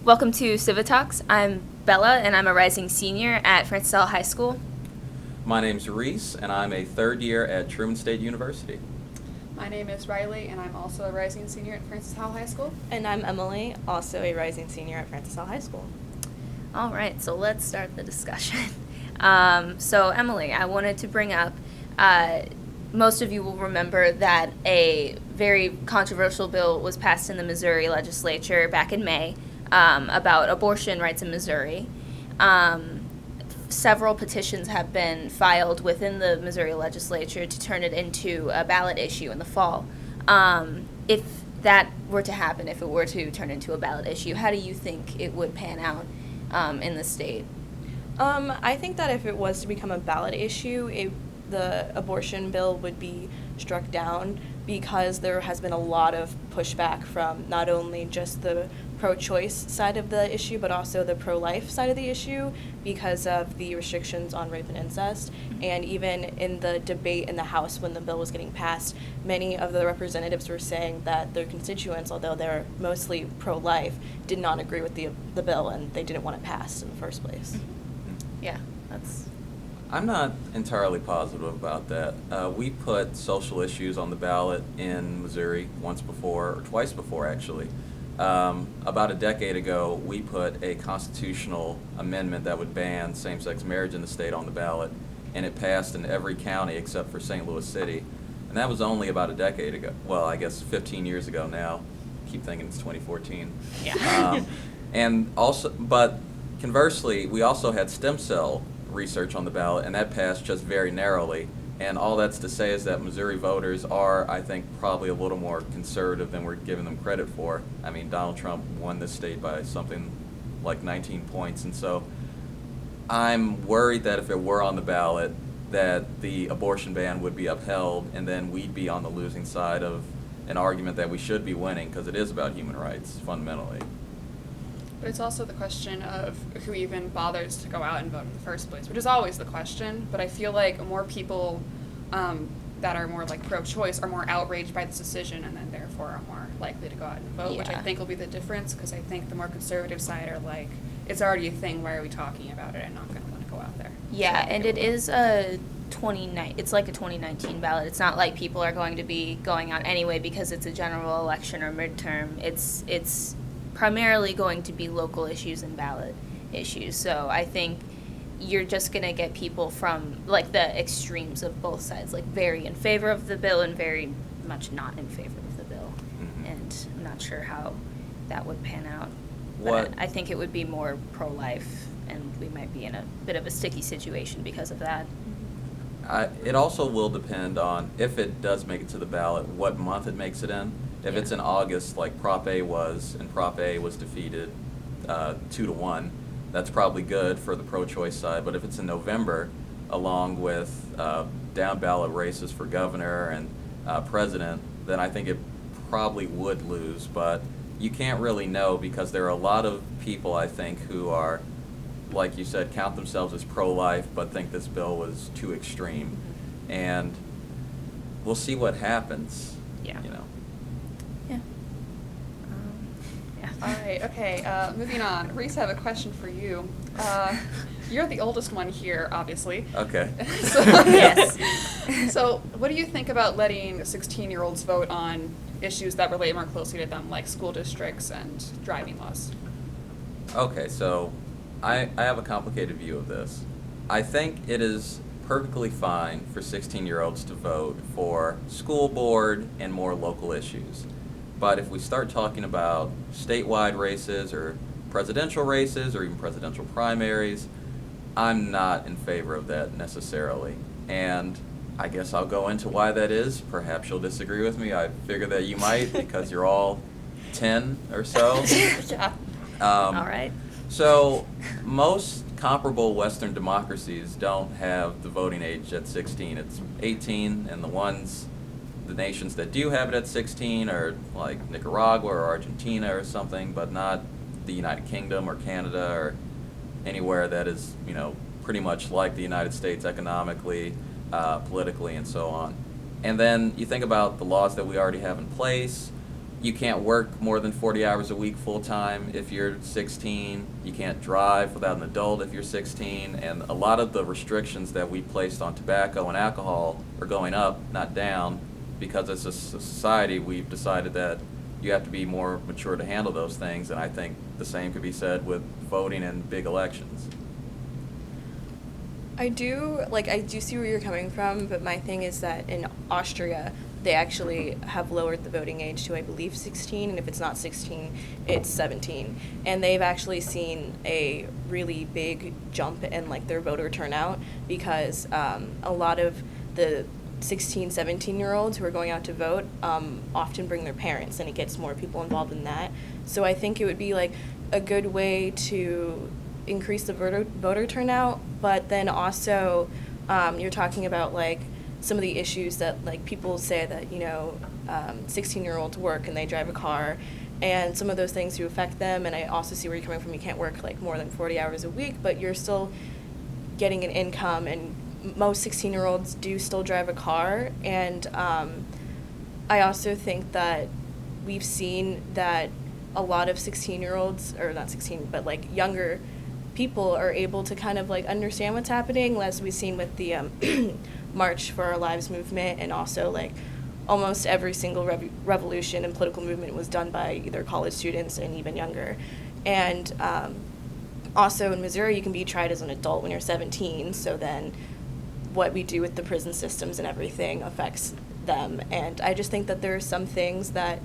Welcome to Civitalks. I'm Bella, and I'm a rising senior at Francis L. High School. My name's Reese, and I'm a third year at Truman State University. My name is Riley, and I'm also a rising senior at Francis Howell High School. And I'm Emily, also a rising senior at Francis Howell High School. All right, so let's start the discussion. So, Emily, I wanted to bring up, most of you will remember that a very controversial bill was passed in the Missouri legislature back in May about abortion rights in Missouri. Several petitions have been filed within the Missouri legislature to turn it into a ballot issue in the fall. If that were to happen, if it were to turn into a ballot issue, how do you think it would pan out in the state? I think that if it was to become a ballot issue, the abortion bill would be struck down because there has been a lot of pushback from not only just the pro-choice side of the issue, but also the pro-life side of the issue because of the restrictions on rape and incest. And even in the debate in the House when the bill was getting passed, many of the representatives were saying that their constituents, although they're mostly pro-life, did not agree with the bill and they didn't want it passed in the first place. Yeah, that's... I'm not entirely positive about that. We put social issues on the ballot in Missouri once before, or twice before actually. About a decade ago, we put a constitutional amendment that would ban same-sex marriage in the state on the ballot, and it passed in every county except for St. Louis City. And that was only about a decade ago. Well, I guess 15 years ago now. I keep thinking it's 2014. Yeah. And also, but conversely, we also had stem cell research on the ballot, and that passed just very narrowly. And all that's to say is that Missouri voters are, I think, probably a little more conservative than we're giving them credit for. I mean, Donald Trump won this state by something like 19 points, and so I'm worried that if it were on the ballot, that the abortion ban would be upheld, and then we'd be on the losing side of an argument that we should be winning, because it is about human rights, fundamentally. But it's also the question of who even bothers to go out and vote in the first place, which is always the question. But I feel like more people that are more like pro-choice are more outraged by this decision and then therefore are more likely to go out and vote, which I Yeah. think will be the difference, because I think the more conservative side are like, it's already a thing, why are we talking about it? I'm not going to want to go out there. Yeah, So I and think it is it's like a 2019 ballot. It's not like people are going to be going out anyway because it's a general election or midterm. It's primarily going to be local issues and ballot issues. So I think you're just going to get people from like the extremes of both sides, like very in favor of the bill and very much not in favor of the bill. Mhm. And I'm not sure how that would pan out. What- But I think it would be more pro-life, and we might be in a bit of a sticky situation because of that. It also will depend on, if it does make it to the ballot, what month it makes it in. If it's in August, like Prop A was, and Prop A was defeated 2-1, that's probably good for the pro-choice side. But if it's in November, along with down ballot races for governor and president, then I think it probably would lose. But you can't really know, because there are a lot of people, I think, who are, like you said, count themselves as pro-life but think this bill was too extreme. And we'll see what happens. Yeah. You know. Yeah. Yeah. All right, okay, moving on. Reese, I have a question for you. You're the oldest one here, obviously. Okay. So, Yes. So what do you think about letting 16-year-olds vote on issues that relate more closely to them, like school districts and driving laws? Okay, so I have a complicated view of this. I think it is perfectly fine for 16-year-olds to vote for school board and more local issues. But if we start talking about statewide races or presidential races or even presidential primaries, I'm not in favor of that necessarily. And I guess I'll go into why that is. Perhaps you'll disagree with me. I figure that you might, because you're all 10 or so. Yeah. All right. So most comparable Western democracies don't have the voting age at 16. It's 18, and the nations that do have it at 16 are like Nicaragua or Argentina or something, but not the United Kingdom or Canada or anywhere that is, pretty much like the United States economically, politically, and so on. And then you think about the laws that we already have in place. you can't work more than 40 hours a week full-time if you're 16. You can't drive without an adult if you're 16. And a lot of the restrictions that we placed on tobacco and alcohol are going up, not down, because as a society we've decided that you have to be more mature to handle those things. And I think the same could be said with voting in big elections. I do see where you're coming from, but my thing is that in Austria, they actually have lowered the voting age to, I believe, 16, and if it's not 16, it's 17. And they've actually seen a really big jump in, like, their voter turnout because a lot of the 16, 17-year-olds who are going out to vote often bring their parents, and it gets more people involved in that. So I think it would be, like, a good way to increase the voter turnout, but then also you're talking about, like, some of the issues that, like, people say that, 16-year-olds work and they drive a car, and some of those things do affect them. And I also see where you're coming from. You can't work, like, more than 40 hours a week, but you're still getting an income, and most 16-year-olds do still drive a car. And I also think that we've seen that a lot of 16-year-olds, or not 16, but, like, younger people are able to kind of, like, understand what's happening, as we've seen with the March for Our Lives movement, and also, like, almost every single revolution and political movement was done by either college students and even younger. And also in Missouri, you can be tried as an adult when you're 17, so then what we do with the prison systems and everything affects them. And I just think that there are some things that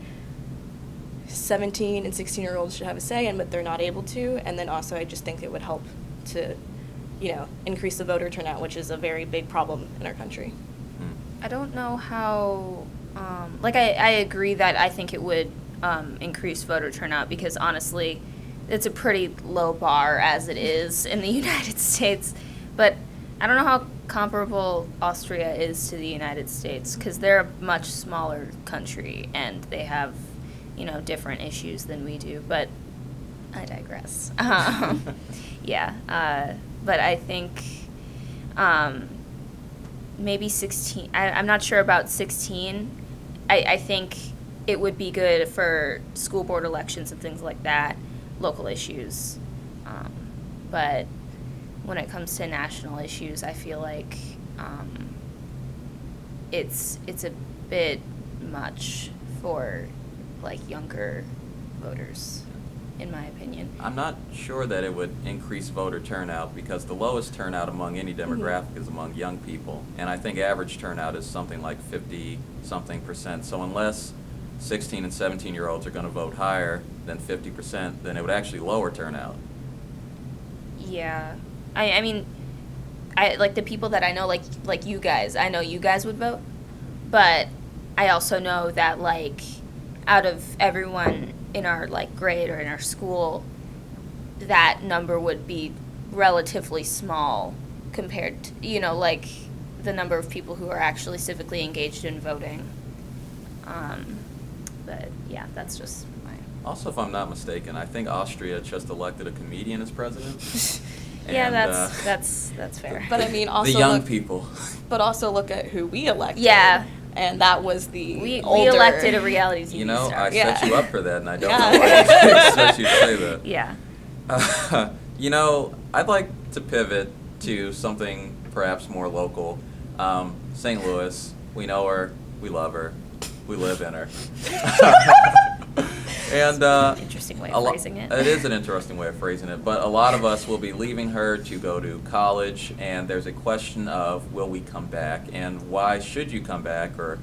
17 and 16-year-olds should have a say in, but they're not able to. And then also I just think it would help to, increase the voter turnout, which is a very big problem in our country. I don't know how, I agree that I think it would increase voter turnout because honestly, it's a pretty low bar as it is in the United States. But I don't know how comparable Austria is to the United States because they're a much smaller country and they have, different issues than we do. But I digress. But I think maybe 16. I'm not sure about 16. I think it would be good for school board elections and things like that, local issues. But when it comes to national issues, I feel like it's a bit much for, like, younger voters, in my opinion. I'm not sure that it would increase voter turnout because the lowest turnout among any demographic is among young people. And I think average turnout is something like 50-something%. So unless 16 and 17-year-olds are going to vote higher than 50%, then it would actually lower turnout. Yeah. I mean, like the people that I know, like you guys, I know you guys would vote. But I also know that, like, out of everyone in our, like, grade or in our school, that number would be relatively small compared to, like, the number of people who are actually civically engaged in voting. But, yeah, that's just my... Also, if I'm not mistaken, I think Austria just elected a comedian as president. Yeah, and, that's fair. But I mean, also the young people. But also look at who we elected. Yeah. And that was the We older... elected a reality TV star. I Yeah. set you up for that, and I don't know why I expect you to say that. Yeah. I'd like to pivot to something perhaps more local. St. Louis, we know her, we love her, we live in her. And interesting way of phrasing it. It is an interesting way of phrasing it, but a lot of us will be leaving her to go to college, and there's a question of will we come back, and why should you come back, or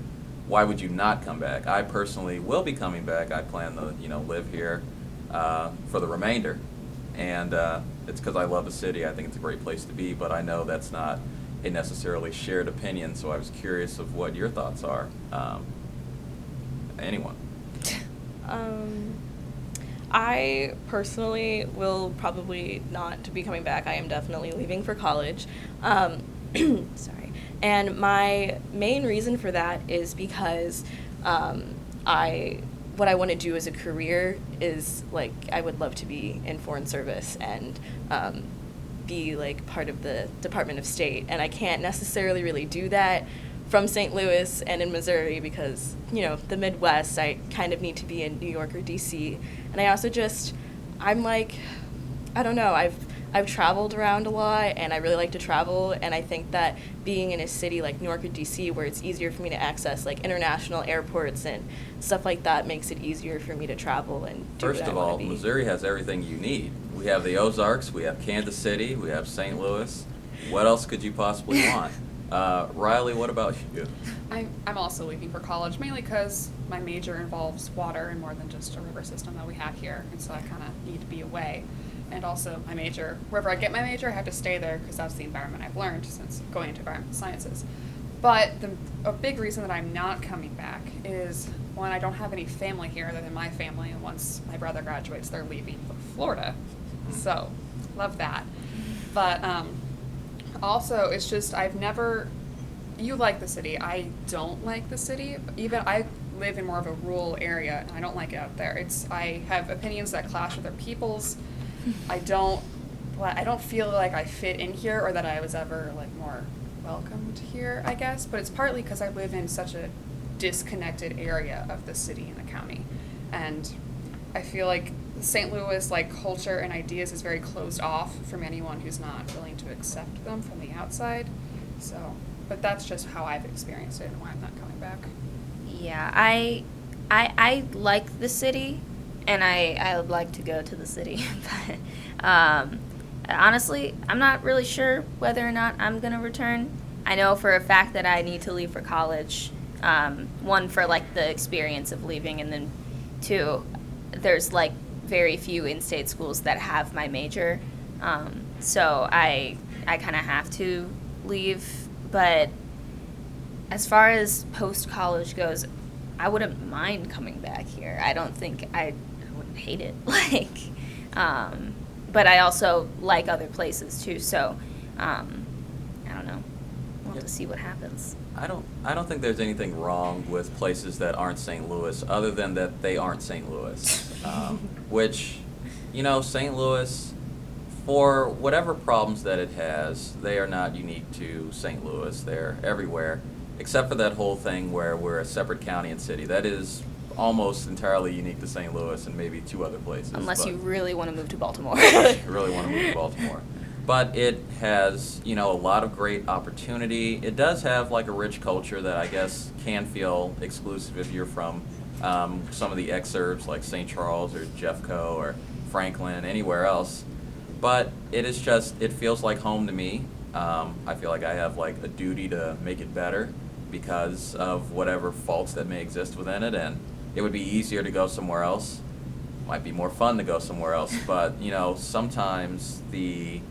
why would you not come back? I personally will be coming back. I plan to, live here for the remainder, and it's because I love the city. I think it's a great place to be, but I know that's not a necessarily shared opinion, so I was curious of what your thoughts are. Anyone? I personally will probably not be coming back. I am definitely leaving for college. Sorry. And my main reason for that is because what I want to do as a career is, like, I would love to be in foreign service and be, like, part of the Department of State. And I can't necessarily really do that from St. Louis and in Missouri because, you know, the Midwest, I kind of need to be in New York or DC. And I also I'm like, I don't know, I've traveled around a lot and I really like to travel, and I think that being in a city like New York or DC where it's easier for me to access like international airports and stuff like that makes it easier for me to travel and do First what I of wanna all, be. Missouri has everything you need. We have the Ozarks, we have Kansas City, we have St. Louis. What else could you possibly want? Riley, what about you? I'm also leaving for college, mainly because my major involves water and more than just a river system that we have here, and so I kind of need to be away. And also my major, wherever I get my major, I have to stay there because that's the environment I've learned since going into environmental sciences. But a big reason that I'm not coming back is, one, I don't have any family here other than my family, and once my brother graduates, they're leaving for Florida. So, love that. But also, it's just you like the city. I don't like the city. Even I live in more of a rural area, and I don't like it out there. I have opinions that clash with other people's. I don't feel like I fit in here or that I was ever like more welcomed here, I guess. But it's partly because I live in such a disconnected area of the city and the county, and I feel like St. Louis like culture and ideas is very closed off from anyone who's not willing to accept them from the outside. So, but that's just how I've experienced it and why I'm not coming back. Yeah, I like the city, and I would like to go to the city. But honestly, I'm not really sure whether or not I'm going to return. I know for a fact that I need to leave for college. One, for like the experience of leaving, and then two, there's like very few in-state schools that have my major. So I kind of have to leave. But as far as post-college goes, I wouldn't mind coming back here. I don't think I wouldn't hate it. But I also like other places too. So I don't know. We'll have to see what happens. I don't think there's anything wrong with places that aren't St. Louis, other than that they aren't St. Louis. Which, you know, St. Louis, for whatever problems that it has, they are not unique to St. Louis. They're everywhere, except for that whole thing where we're a separate county and city. That is almost entirely unique to St. Louis and maybe two other places. Unless you really want to move to Baltimore. Really want to move to Baltimore. But it has, you know, a lot of great opportunity. It does have like a rich culture that I guess can feel exclusive if you're from some of the exurbs like St. Charles or Jeffco or Franklin, anywhere else. But it is just, it feels like home to me. I feel like I have like a duty to make it better because of whatever faults that may exist within it, and it would be easier to go somewhere else. Might be more fun to go somewhere else, but you know, sometimes the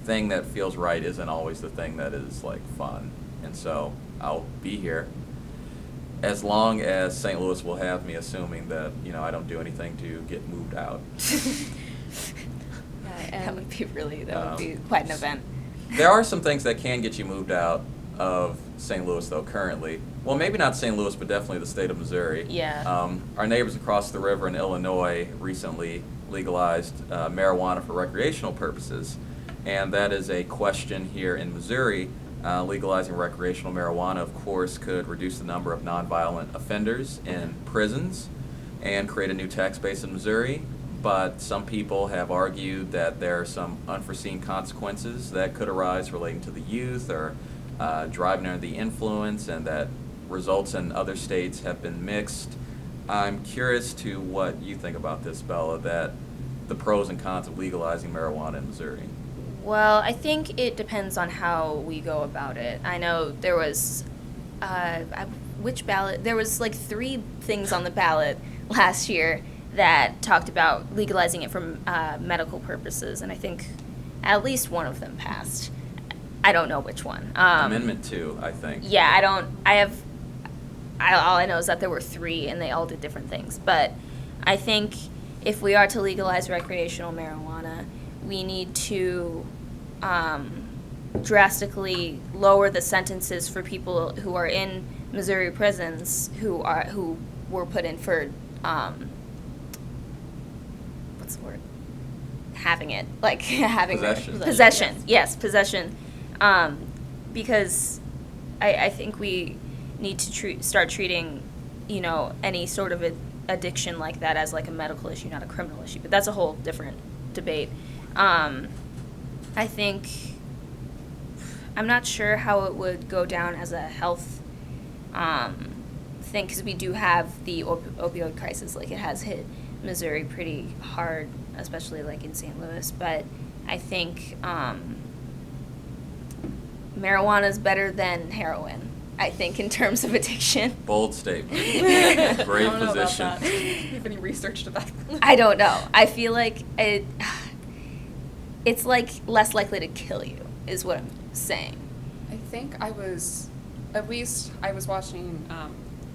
thing that feels right isn't always the thing that is like fun. And so I'll be here as long as St. Louis will have me, assuming that, you know, I don't do anything to get moved out. That would be quite an event. There are some things that can get you moved out of St. Louis, though, currently. Well, maybe not St. Louis, but definitely the state of Missouri. Yeah. Our neighbors across the river in Illinois recently legalized marijuana for recreational purposes, and that is a question here in Missouri. Legalizing recreational marijuana, of course, could reduce the number of nonviolent offenders in prisons and create a new tax base in Missouri. But some people have argued that there are some unforeseen consequences that could arise relating to the youth or driving under the influence, and that results in other states have been mixed. I'm curious to what you think about this, Bella, that the pros and cons of legalizing marijuana in Missouri. Well, I think it depends on how we go about it. I know there was, which ballot? There was like 3 things on the ballot last year that talked about legalizing it for medical purposes, and I think at least one of them passed. I don't know which one. Amendment 2, I think. Yeah, all I know is that there were 3 and they all did different things. But I think if we are to legalize recreational marijuana, we need to drastically lower the sentences for people who are in Missouri prisons who were put in for what's the word? Having it, like having Possession. Possession. Yes, possession. Because I think we need to start treating, you know, any sort of addiction like that as like a medical issue, not a criminal issue. But that's a whole different debate. I think, I'm not sure how it would go down as a health thing, because we do have the opioid crisis. Like, it has hit Missouri pretty hard, especially like in St. Louis. But I think marijuana is better than heroin, I think, in terms of addiction. Bold statement. Great I don't know position. about that. Do you have any research to that? I don't know. I feel like it's like less likely to kill you, is what I'm saying. I think I was watching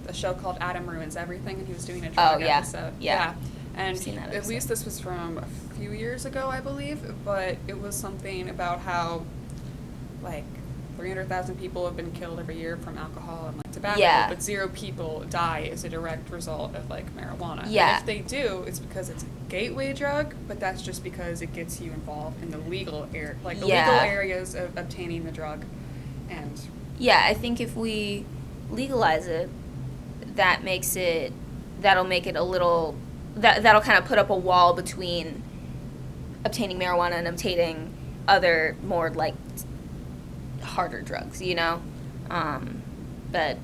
a show called Adam Ruins Everything, and he was doing a drug yeah. episode. Yeah. And I've seen that at least episode. this was from a few years ago, I believe, but it was something about how, like, 300,000 people have been killed every year from alcohol and like tobacco, Yeah. but 0 people die as a direct result of like marijuana. Yeah. And if they do, it's because it's a gateway drug, but that's just because it gets you involved in the legal legal areas of obtaining the drug. And Yeah, I think if we legalize it, that'll make it a little, that'll kind of put up a wall between obtaining marijuana and obtaining other more like harder drugs, you know? But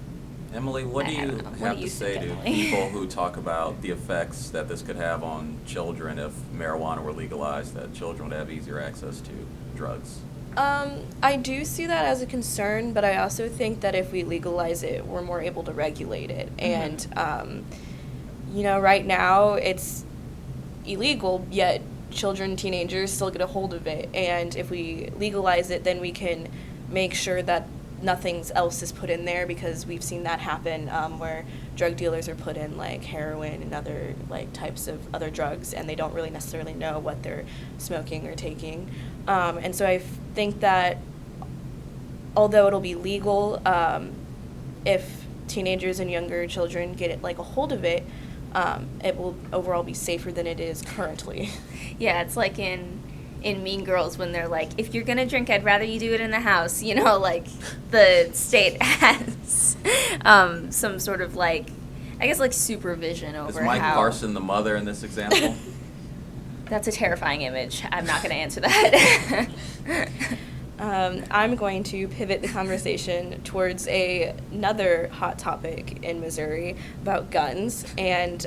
Emily, what do I you don't know. What have do to you say think, to Emily? people who talk about the effects that this could have on children if marijuana were legalized, that children would have easier access to drugs? I do see that as a concern, but I also think that if we legalize it, we're more able to regulate it. Mm-hmm. And, you know, right now it's illegal, yet children, teenagers still get a hold of it. And if we legalize it, then we can make sure that nothing else is put in there, because we've seen that happen where drug dealers are put in like heroin and other like types of other drugs, and they don't really necessarily know what they're smoking or taking. And so I think that although it'll be legal, if teenagers and younger children get it, like a hold of it, it will overall be safer than it is currently. yeah, it's like in Mean Girls when they're like, if you're gonna drink, I'd rather you do it in the house, you know, like the state has some sort of like, I guess like supervision over Is Mike how. Carson the mother in this example? That's a terrifying image. I'm not going to answer that. I'm going to pivot the conversation towards another hot topic in Missouri about guns, and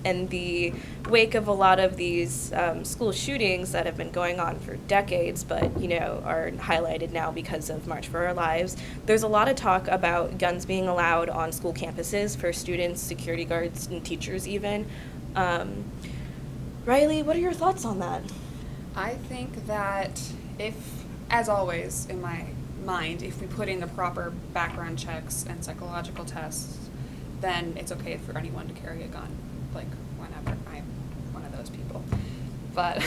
in the wake of a lot of these school shootings that have been going on for decades, but you know are highlighted now because of March for Our Lives. There's a lot of talk about guns being allowed on school campuses for students, security guards, and teachers even. Riley, what are your thoughts on that? I think that if, as always, in my mind, if we put in the proper background checks and psychological tests, then it's okay for anyone to carry a gun, like whenever. I'm one of those people. But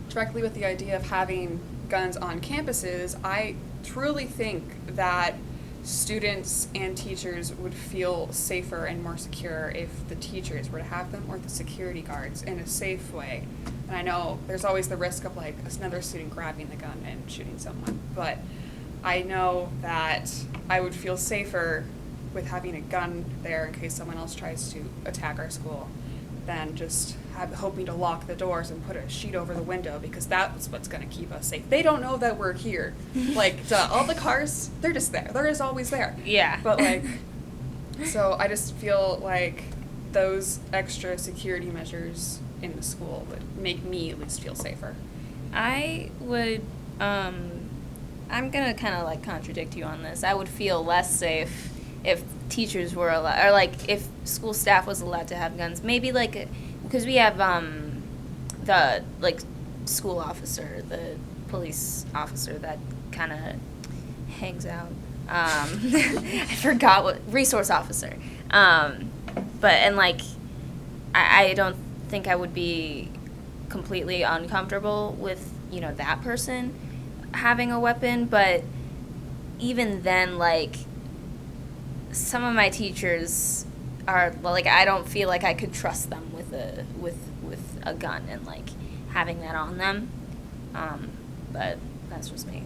directly with the idea of having guns on campuses, I truly think that students and teachers would feel safer and more secure if the teachers were to have them, or the security guards, in a safe way. And I know there's always the risk of like another student grabbing the gun and shooting someone, but I know that I would feel safer with having a gun there in case someone else tries to attack our school than just hoping to lock the doors and put a sheet over the window, because that's what's going to keep us safe. They don't know that we're here. Like, all the cars, they're just there. They're just always there. Yeah. But, like, so I just feel like those extra security measures in the school would make me at least feel safer. I would, I'm going to kind of like contradict you on this. I would feel less safe if teachers were allowed, or like if school staff was allowed to have guns. Maybe like, because we have the like school officer, the police officer that kind of hangs out. I forgot what, resource officer. But, and like, I don't think I would be completely uncomfortable with, you know, that person having a weapon, but even then, like, some of my teachers are, like, I don't feel like I could trust them with a gun and, like, having that on them. But that's just me.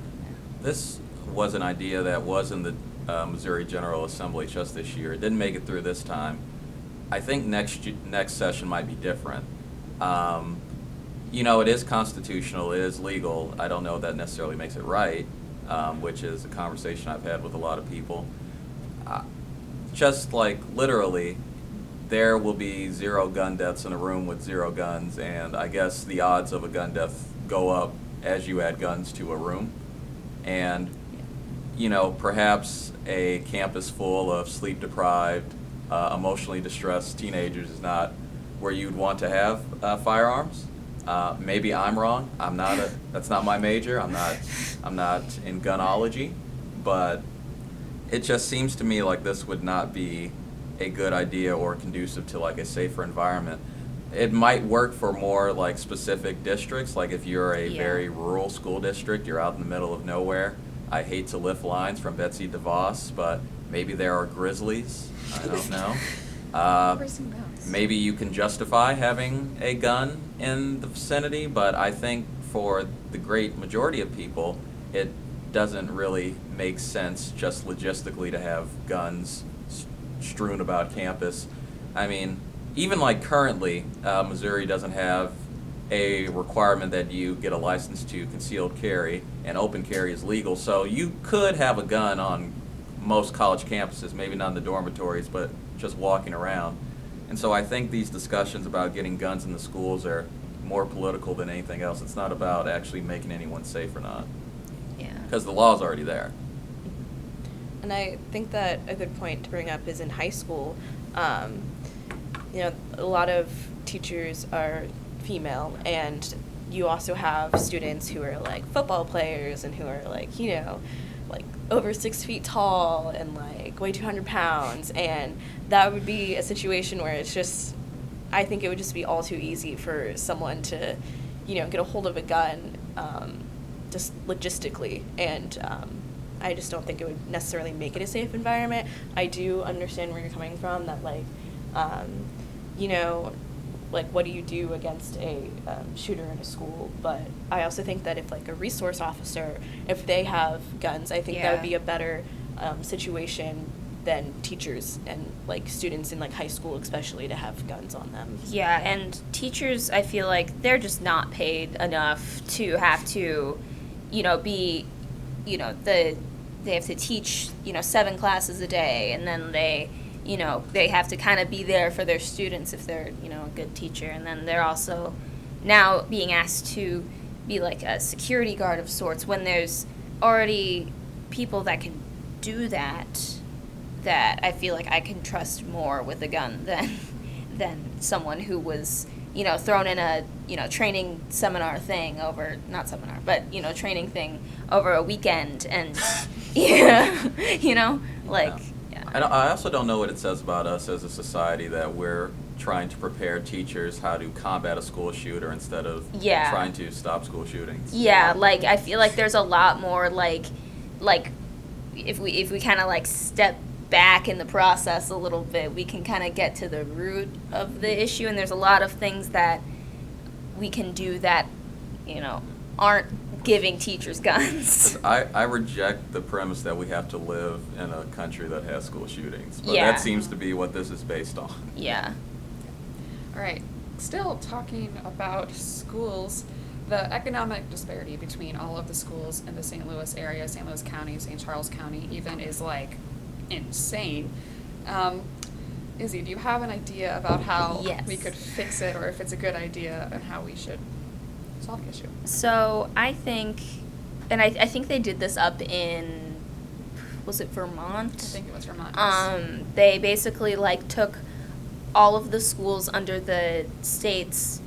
This was an idea that was in the Missouri General Assembly just this year. It didn't make it through this time. I think next session might be different. It is constitutional, it is legal. I don't know if that necessarily makes it right, which is a conversation I've had with a lot of people. Just like literally, there will be 0 gun deaths in a room with 0 guns, and I guess the odds of a gun death go up as you add guns to a room. And, perhaps a campus full of sleep-deprived, emotionally distressed teenagers is not where you'd want to have firearms. Maybe I'm wrong. That's not my major. I'm not in gunology, but it just seems to me like this would not be a good idea or conducive to like a safer environment. It might work for more like specific districts, like if you're a very rural school district, you're out in the middle of nowhere. I hate to lift lines from Betsy DeVos, but maybe there are grizzlies. I don't know. Maybe you can justify having a gun in the vicinity, but I think for the great majority of people, it doesn't really make sense just logistically to have guns strewn about campus. I mean, even like currently, Missouri doesn't have a requirement that you get a license to concealed carry, and open carry is legal. So you could have a gun on most college campuses, maybe not in the dormitories, but just walking around. And so I think these discussions about getting guns in the schools are more political than anything else. It's not about actually making anyone safe or not. Yeah. Because the law's already there. And I think that a good point to bring up is in high school, a lot of teachers are female, and you also have students who are like football players and who are like, like over 6 feet tall and like weigh 200 pounds. And that would be a situation where it's just, I think it would just be all too easy for someone to, get a hold of a gun, just logistically. And I just don't think it would necessarily make it a safe environment. I do understand where you're coming from, that like, like what do you do against a shooter in a school? But I also think that if like a resource officer, if they have guns, I think that would be a better situation than teachers and like students in like high school especially to have guns on them. Yeah, and teachers, I feel like they're just not paid enough to have to, be, they have to teach, 7 classes a day, and then they have to kind of be there for their students if they're, a good teacher. And then they're also now being asked to be like a security guard of sorts when there's already people that can do that I feel like I can trust more with a gun than someone who was, thrown in a, training seminar thing over, not seminar, but, training thing over a weekend and, I also don't know what it says about us as a society that we're trying to prepare teachers how to combat a school shooter instead of trying to stop school shootings. Yeah, like I feel like there's a lot more like if we kind of like step back in the process a little bit, we can kind of get to the root of the issue, and there's a lot of things that we can do that aren't giving teachers guns. I reject the premise that we have to live in a country that has school shootings, but that seems to be what this is based on. Yeah. All right. Still talking about schools, the economic disparity between all of the schools in the St. Louis area, St. Louis County, St. Charles County even, is like insane. Izzy, do you have an idea about how we could fix it, or if it's a good idea and how we should solve the issue? So I think, and I think they did this up in, was it Vermont? I think it was Vermont. They basically like took all of the schools under the state's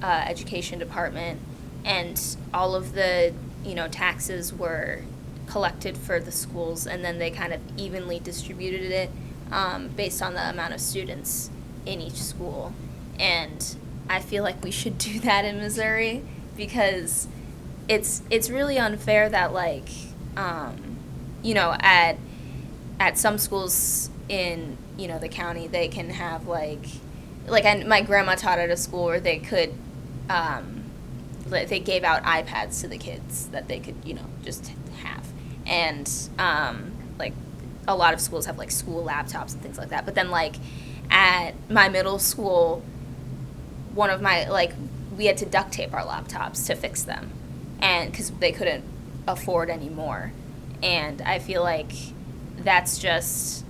education department, and all of the taxes were collected for the schools, and then they kind of evenly distributed it based on the amount of students in each school. And I feel like we should do that in Missouri, because it's really unfair that like at some schools in the county they can have like my grandma taught at a school where they could they gave out iPads to the kids that they could just have, and like a lot of schools have like school laptops and things like that. But then like at my middle school, one of my we had to duct tape our laptops to fix them, and because they couldn't afford any more. And I feel like that's just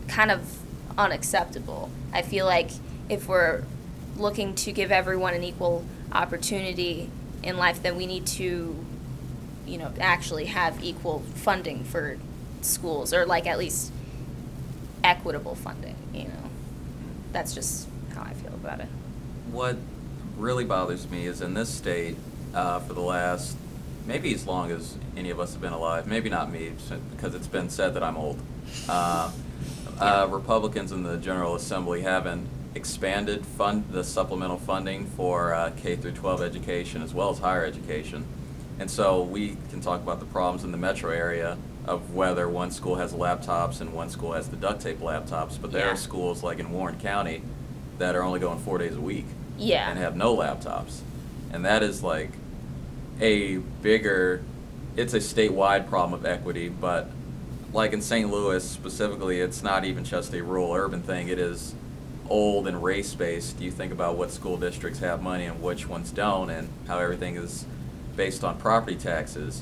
kind of unacceptable. I feel like if we're looking to give everyone an equal opportunity in life, then we need to, actually have equal funding for schools, or like at least equitable funding. That's just how I feel about it. What really bothers me is in this state, for the last, maybe as long as any of us have been alive, maybe not me, because it's been said that I'm old, Republicans in the General Assembly haven't expanded the supplemental funding for K through 12 education as well as higher education. And so we can talk about the problems in the metro area of whether one school has laptops and one school has the duct tape laptops, but there are schools like in Warren County that are only going 4 days a week and have no laptops. And that is like it's a statewide problem of equity, but like in St. Louis specifically, it's not even just a rural urban thing. It is old and race-based. You think about what school districts have money and which ones don't, and how everything is based on property taxes.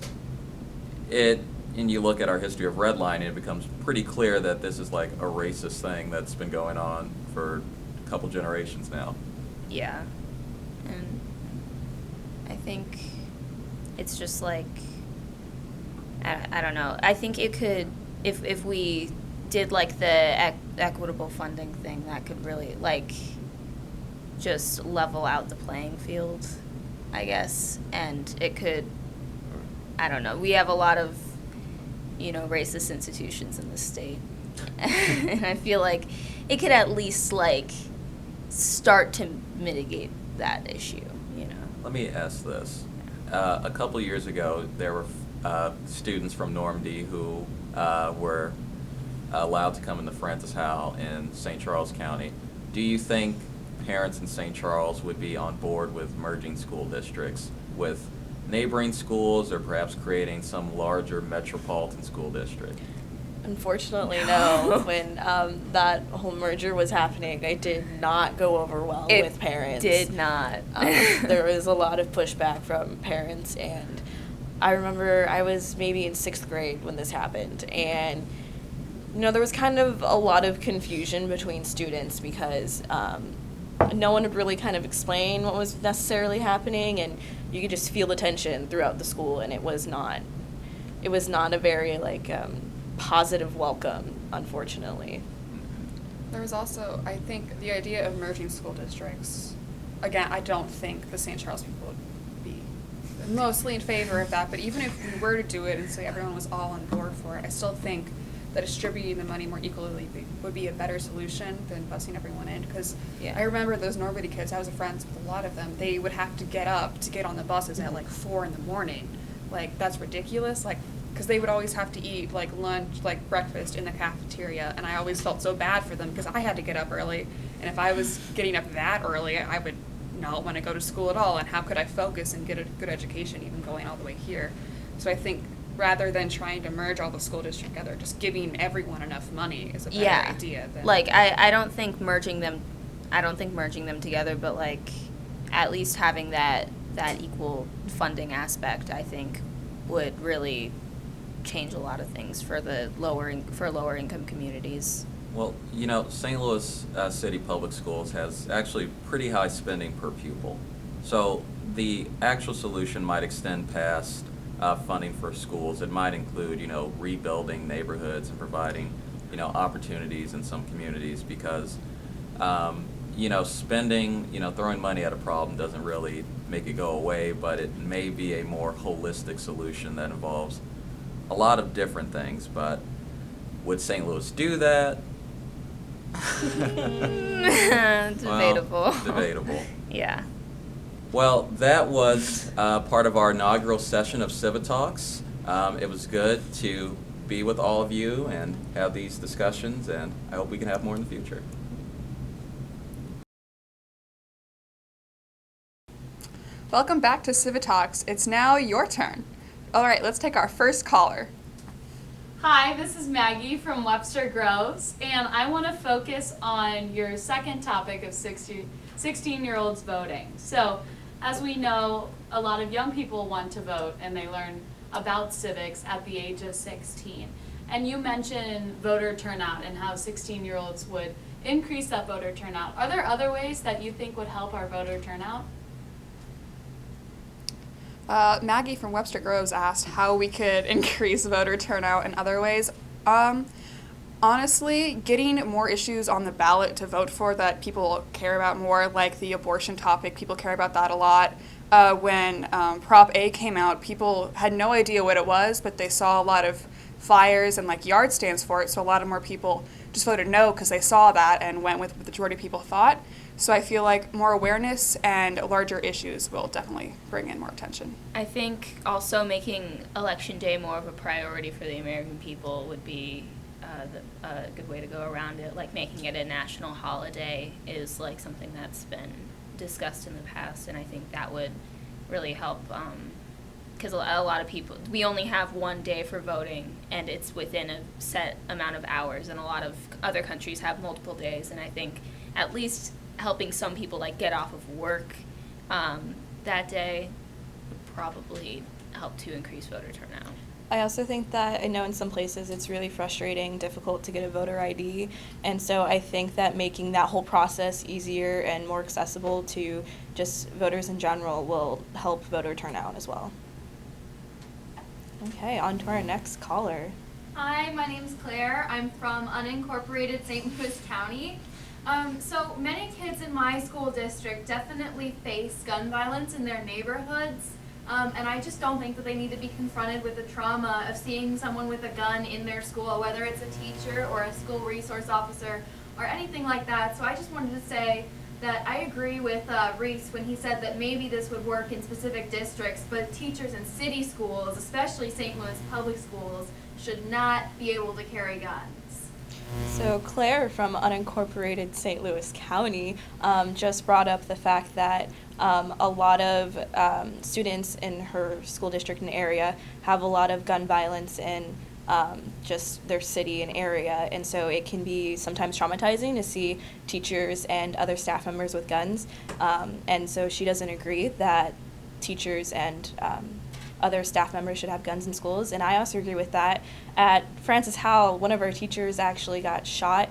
And you look at our history of redlining, it becomes pretty clear that this is like a racist thing that's been going on for a couple generations now. Yeah. And I think it's just like, I don't know. I think it could, if we did like the equitable funding thing, that could really like just level out the playing field, I guess. And it could, I don't know, we have a lot of, racist institutions in the state. And I feel like it could at least like start to mitigate that issue, Let me ask this. A couple years ago, there were students from Normandy who were allowed to come into Francis Howell in St. Charles County. Do you think parents in St. Charles would be on board with merging school districts with neighboring schools, or perhaps creating some larger metropolitan school district? Unfortunately, no. When that whole merger was happening, it did not go over well with parents. Did not. There was a lot of pushback from parents, and I remember I was maybe in 6th grade when this happened, and there was kind of a lot of confusion between students because no one would really kind of explain what was necessarily happening, and you could just feel the tension throughout the school, and it was not a very positive welcome, unfortunately. There was also, I think, the idea of merging school districts. Again, I don't think the St. Charles people would be mostly in favor of that, but even if we were to do it and say everyone was all on board for it, I still think that distributing the money more equally would be a better solution than busing everyone in. Because I remember those Normandy kids, I was friends with a lot of them, they would have to get up to get on the buses at 4 in the morning. That's ridiculous. Because they would always have to eat lunch, breakfast in the cafeteria, and I always felt so bad for them because I had to get up early, and if I was getting up that early, I would not want to go to school at all, and how could I focus and get a good education even going all the way here? So I think rather than trying to merge all the school districts together, just giving everyone enough money is a better idea. I don't think merging them together, but at least having that equal funding aspect, I think, would really change a lot of things for the lower income communities. Well, St. Louis City Public Schools has actually pretty high spending per pupil. So the actual solution might extend past funding for schools. It might include, rebuilding neighborhoods and providing, opportunities in some communities because, spending, throwing money at a problem doesn't really make it go away, but it may be a more holistic solution that involves a lot of different things. But would St. Louis do that? Debatable. Well, debatable. Yeah. Well, that was part of our inaugural session of Civitalks. It was good to be with all of you and have these discussions, and I hope we can have more in the future. Welcome back to Civitalks. It's now your turn. All right, let's take our first caller. Hi, this is Maggie from Webster Groves, and I want to focus on your second topic of 16-year-olds voting. So, as we know, a lot of young people want to vote, and they learn about civics at the age of 16. And you mentioned voter turnout and how 16-year-olds would increase that voter turnout. Are there other ways that you think would help our voter turnout? Maggie from Webster Groves asked how we could increase voter turnout in other ways. Honestly, getting more issues on the ballot to vote for that people care about more, like the abortion topic, people care about that a lot. When Prop A came out, people had no idea what it was, but they saw a lot of flyers and like yard stands for it, so a lot of more people just voted no because they saw that and went with what the majority of people thought. So I feel like more awareness and larger issues will definitely bring in more attention. I think also making Election Day more of a priority for the American people would be a good way to go around it. Like making it a national holiday is like something that's been discussed in the past, and I think that would really help because a lot of people, we only have one day for voting, and it's within a set amount of hours, and a lot of other countries have multiple days, and I think at least helping some people like get off of work that day would probably help to increase voter turnout. I also think that I know in some places it's really frustrating, difficult to get a voter ID, and so I think that making that whole process easier and more accessible to just voters in general will help voter turnout as well. Okay, on to our next caller. Hi, my name's Claire. I'm from unincorporated St. Louis County. So many kids in my school district definitely face gun violence in their neighborhoods. And I just don't think that they need to be confronted with the trauma of seeing someone with a gun in their school, whether it's a teacher or a school resource officer or anything like that. So I just wanted to say that I agree with Reese when he said that maybe this would work in specific districts, but teachers in city schools, especially St. Louis public schools, should not be able to carry guns. So Claire from unincorporated St. Louis County just brought up the fact that a lot of students in her school district and area have a lot of gun violence in just their city and area, and so it can be sometimes traumatizing to see teachers and other staff members with guns, and so she doesn't agree that teachers and other staff members should have guns in schools, and I also agree with that. At Francis Howell, one of our teachers actually got shot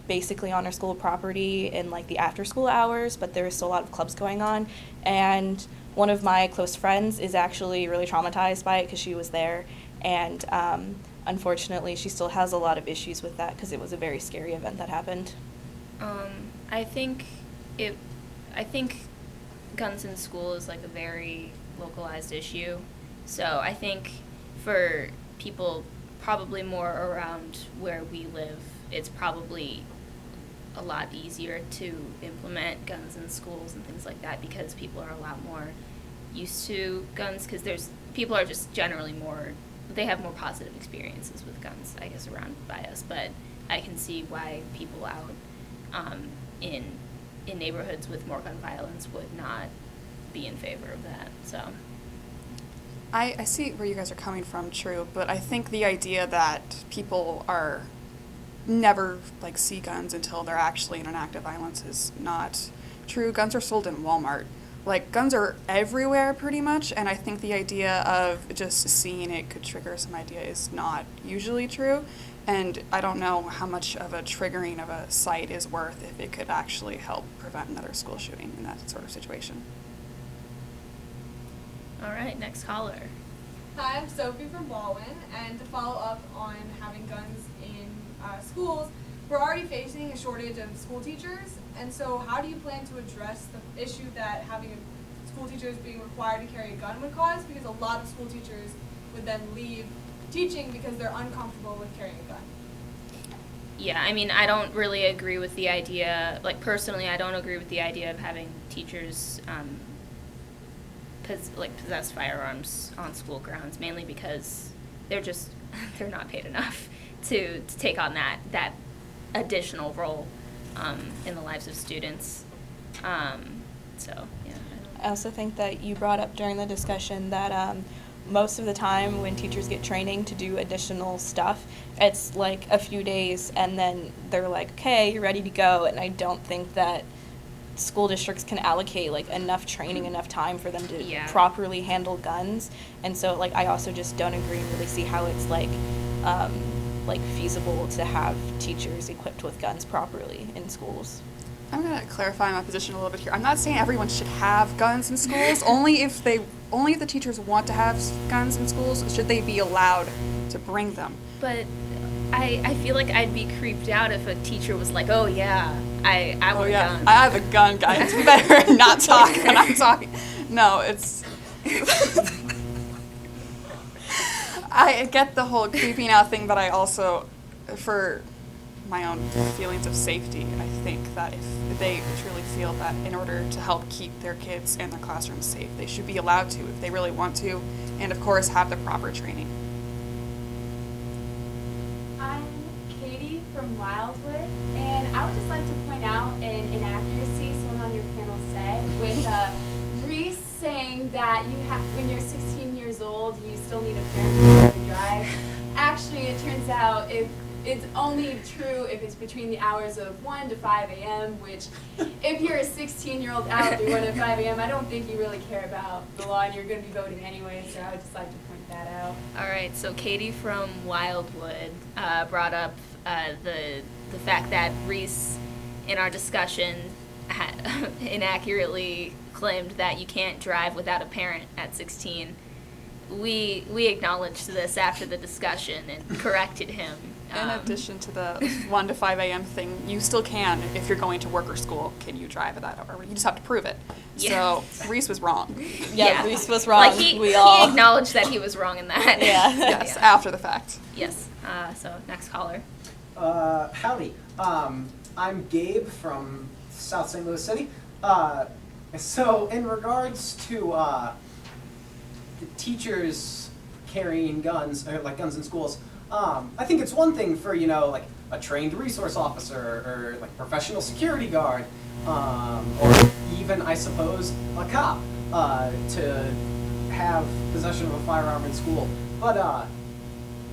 basically on our school property in like the after school hours, but there was still a lot of clubs going on, and one of my close friends is actually really traumatized by it because she was there, and unfortunately she still has a lot of issues with that because it was a very scary event that happened. I think guns in school is like a very localized issue. So I think for people probably more around where we live, it's probably a lot easier to implement guns in schools and things like that because people are a lot more used to guns because people are just generally they have more positive experiences with guns, I guess, around by us. But I can see why people out in neighborhoods with more gun violence would not be in favor of that. So I see where you guys are coming from, true, but I think the idea that people are never like see guns until they're actually in an act of violence is not true. Guns are sold in Walmart. Like, guns are everywhere pretty much, and I think the idea of just seeing it could trigger some idea is not usually true, and I don't know how much of a triggering of a sight is worth if it could actually help prevent another school shooting in that sort of situation. all right, next caller. Hi, I'm Sophie from Baldwin, and to follow up on having guns in schools, we're already facing a shortage of school teachers, and so how do you plan to address the issue that having school teachers being required to carry a gun would cause? Because a lot of school teachers would then leave teaching because they're uncomfortable with carrying a gun. Yeah, I mean, I don't really agree with the idea, like personally, I don't agree with the idea of having teachers possess firearms on school grounds, mainly because they're not paid enough to take on that additional role in the lives of students. So, yeah. I also think that you brought up during the discussion that most of the time when teachers get training to do additional stuff, it's like a few days and then they're like, okay, you're ready to go. And I don't think that school districts can allocate like enough training, enough time for them to properly handle guns. And so like I also just don't agree and really see how it's like feasible to have teachers equipped with guns properly in schools. I'm going to clarify my position a little bit here. I'm not saying everyone should have guns in schools. only if the teachers want to have guns in schools should they be allowed to bring them. But I feel like I'd be creeped out if a teacher was like, oh yeah, I want a gun. I have a gun, guys. We better not talk when I'm talking. No, it's... I get the whole creeping out thing, but I also, for my own feelings of safety, I think that if they truly feel that in order to help keep their kids and their classrooms safe, they should be allowed to if they really want to, and of course have the proper training. I'm Katie from Wildwood, and I would just like to point out an inaccuracy someone on your panel said with Reese saying that when you're 16 years old, you still need a parent to drive. Actually, it turns out it's only true if it's between the hours of 1 to 5 a.m., which if you're a 16-year-old out through 1 to 5 a.m., I don't think you really care about the law and you're going to be voting anyway, so I would just like to point that out. All right, so Katie from Wildwood brought up the fact that Reese, in our discussion, inaccurately claimed that you can't drive without a parent at 16. We acknowledged this after the discussion and corrected him. In addition to the 1 to 5 a.m. thing, you still can, if you're going to work or school, can you drive at that hour? You just have to prove it. Yeah. So Reese was wrong. Yeah, Reese was wrong. Like he acknowledged that he was wrong in that. Yeah. Yes, after the fact. Yes. So next caller. Howdy. I'm Gabe from South St. Louis City. So in regards to the teachers carrying guns, or like guns in schools, I think it's one thing for, like a trained resource officer or like professional security guard, or even, I suppose, a cop to have possession of a firearm in school. But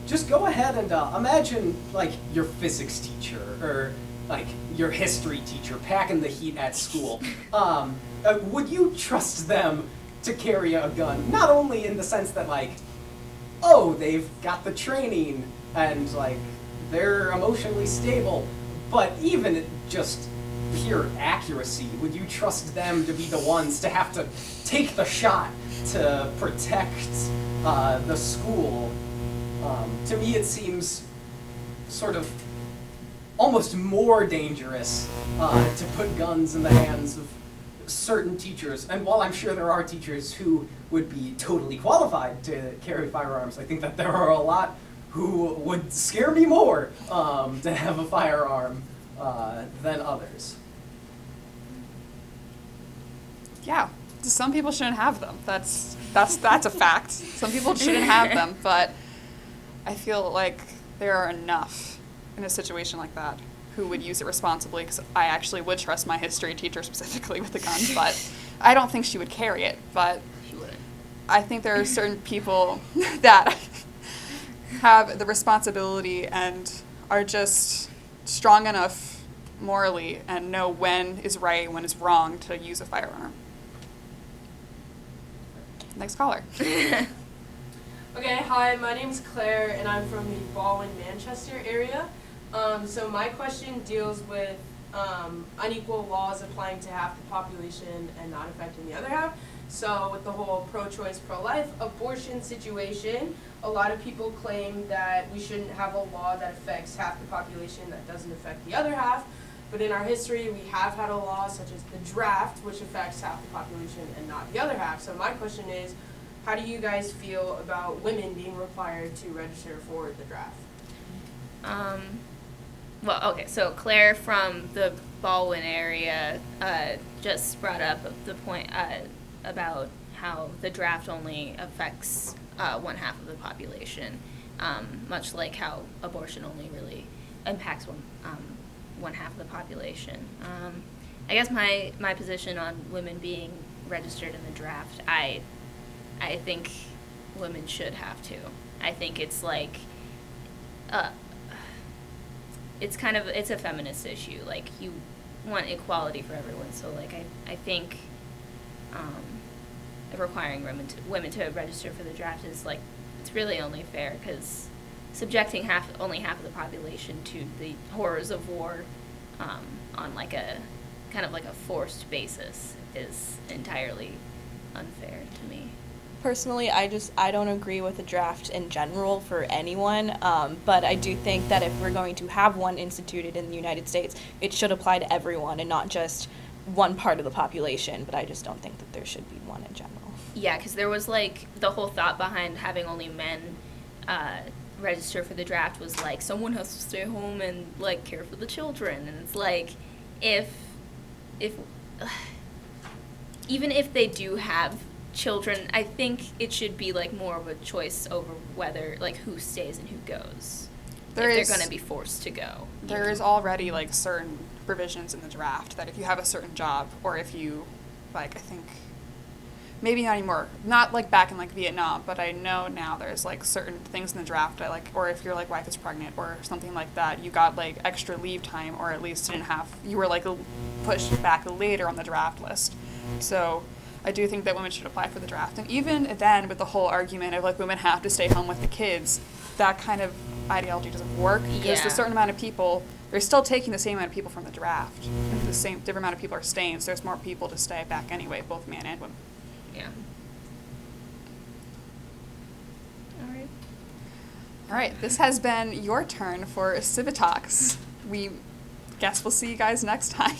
just go ahead and imagine like your physics teacher or like your history teacher packing the heat at school. Would you trust them to carry a gun? Not only in the sense that like, oh, they've got the training and like they're emotionally stable, but even just pure accuracy, would you trust them to be the ones to have to take the shot to protect the school? To me it seems sort of almost more dangerous to put guns in the hands of certain teachers. And while I'm sure there are teachers who would be totally qualified to carry firearms, I think that there are a lot who would scare me more to have a firearm than others. Yeah, some people shouldn't have them. That's a fact. Some people shouldn't have them, but I feel like there are enough in a situation like that who would use it responsibly, because I actually would trust my history teacher specifically with the gun, but I don't think she would carry it. But She wouldn't. I think there are certain people that have the responsibility and are just strong enough morally and know when is right, when is wrong to use a firearm. Next caller. Okay, hi, my name's Claire, and I'm from the Baldwin, Manchester area. So my question deals with unequal laws applying to half the population and not affecting the other half. So with the whole pro-choice, pro-life abortion situation, a lot of people claim that we shouldn't have a law that affects half the population that doesn't affect the other half. But in our history, we have had a law such as the draft, which affects half the population and not the other half. So my question is, how do you guys feel about women being required to register for the draft? Well, okay, so Claire from the Baldwin area just brought up the point about how the draft only affects one half of the population, much like how abortion only really impacts one half of the population. I guess my position on women being registered in the draft, I think women should have to. I think it's like, it's a feminist issue. Like, you want equality for everyone, so like I think requiring women to register for the draft is like, it's really only fair, because subjecting only half of the population to the horrors of war on like a kind of like a forced basis is entirely unfair to me. Personally, I don't agree with the draft in general for anyone, but I do think that if we're going to have one instituted in the United States, it should apply to everyone and not just one part of the population, but I just don't think that there should be one in general. Yeah, because there was like the whole thought behind having only men register for the draft was like, someone has to stay home and like care for the children, and it's like, if even if they do have children, I think it should be like more of a choice over whether like who stays and who goes. If they're going to be forced to go. There is already like certain provisions in the draft that if you have a certain job, or if you, like, I think maybe not anymore, not like back in like Vietnam, but I know now there's like certain things in the draft that like, or if your like wife is pregnant or something like that, you got like extra leave time, or at least you were like pushed back later on the draft list. So I do think that women should apply for the draft. And even then, with the whole argument of like women have to stay home with the kids, that kind of ideology doesn't work, because a certain amount of people, they're still taking the same amount of people from the draft. And the same different amount of people are staying, so there's more people to stay back anyway, both men and women. Yeah. All right, this has been your turn for Civitalks. We guess we'll see you guys next time.